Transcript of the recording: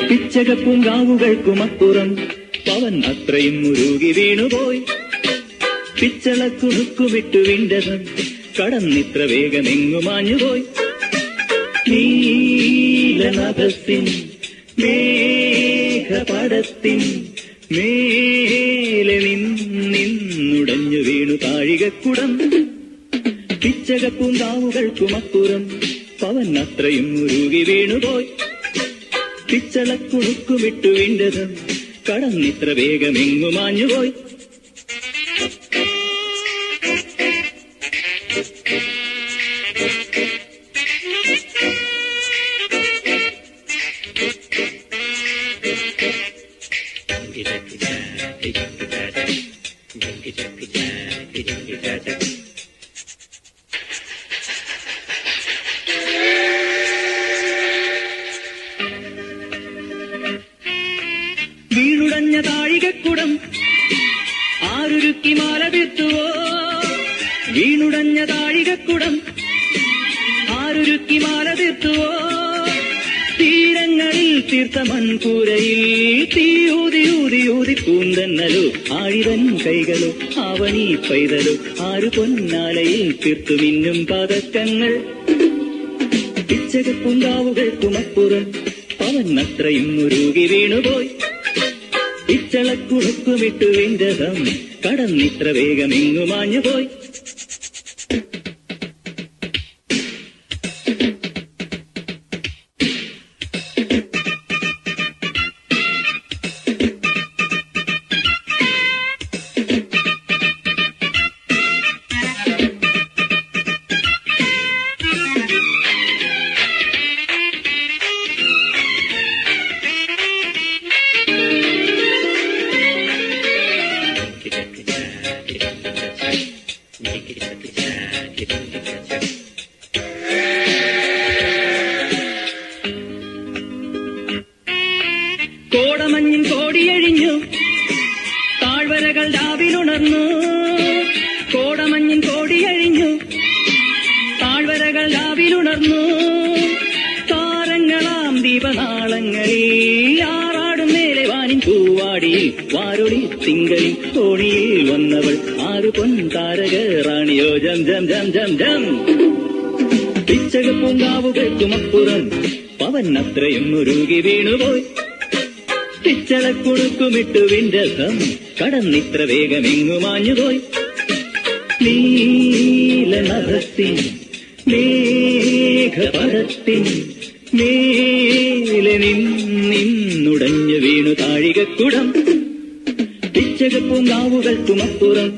പിച്ചകപ്പൂങ്കാവുകൾക്കുമപ്പുറം പവൻ അത്രയും മുരുകി വീണുപോയി. പിച്ചളക്കുണുക്കുമിട്ടു വിണ്ടതും കടന്നിത്ര വേഗമെങ്ങുമാഞ്ഞുപോയി. നീലനഭസിൻ മേഘപടത്തിൻ മേലെ നിന്നുടഞ്ഞു വീണു താഴികക്കുടം. പിച്ചകപ്പൂങ്കാവുകൾക്കുമപ്പുറം പവൻ അത്രയും മുരുകി വീണുപോയി. പിച്ചളക്കുണുക്കുമിട്ടു വിണ്ടതും കടന്നിത്ര വേഗമെങ്ങുമാഞ്ഞുപോയി. വീണുടഞ്ഞ താഴികക്കുടം ആരുരുക്കി മാല തീർത്തുവോ? വീണുടഞ്ഞ താഴികക്കുടം ആരുരുക്കി മാല തീർത്തുവോ? തീരങ്ങളിൽ തീർത്ത മൺകൂരയിൽ തീയൂതി ഊതി ഊതി പൂന്തന്നലോ ആഴിവൻ കൈകളോ ആവണി പൈതലോ ആരു പൊന്നാലയിൽ തീർത്തു മിന്നും പതക്കങ്ങൾ. പിച്ചകപ്പൂങ്കാവുകൾക്കുമപ്പുറം പവൻ അത്രയും മുരുകി വീണുപോയി. പിച്ചളക്കുണുക്കുമിട്ടു വിണ്ടതം കടന്നിത്ര വേഗമെങ്ങുമാഞ്ഞുപോയി. കോടമഞ്ഞിൻ കോടിയഴിഞ്ഞു താഴ്വരകൾ രാവിലുണർന്നു. കോടമഞ്ഞിൻ കോടിയഴിഞ്ഞു താഴ്വരകൾ രാവിലുണർന്നു. താരങ്ങളാം ദീപനാളങ്ങളിൽ ആറാടും മേലെ വാനിൻ പൂവാടിയിൽ വാരൊളി തിങ്കളിൽ തോണിയിൽ വന്നവൾ ആരു പൊൻതാരക റാണിയോ ജം ജം ജം ജം ജം. പിച്ചകപ്പൂങ്കാവുകൾക്കുമപ്പുറം പവൻ അത്രയും മുരുകി വീണുപോയി. പിച്ചളക്കുണുക്കുമിട്ടു വിണ്ടതം കടന്നിത്ര വേഗമെങ്ങുമാഞ്ഞുപോയി. നീലനഭസിൻ മേഘപടത്തിൻ മേലെ നിന്നുടഞ്ഞു വീണു താഴികക്കുടം. പിച്ചകപ്പൂങ്കാവുകൾക്കുമപ്പുറം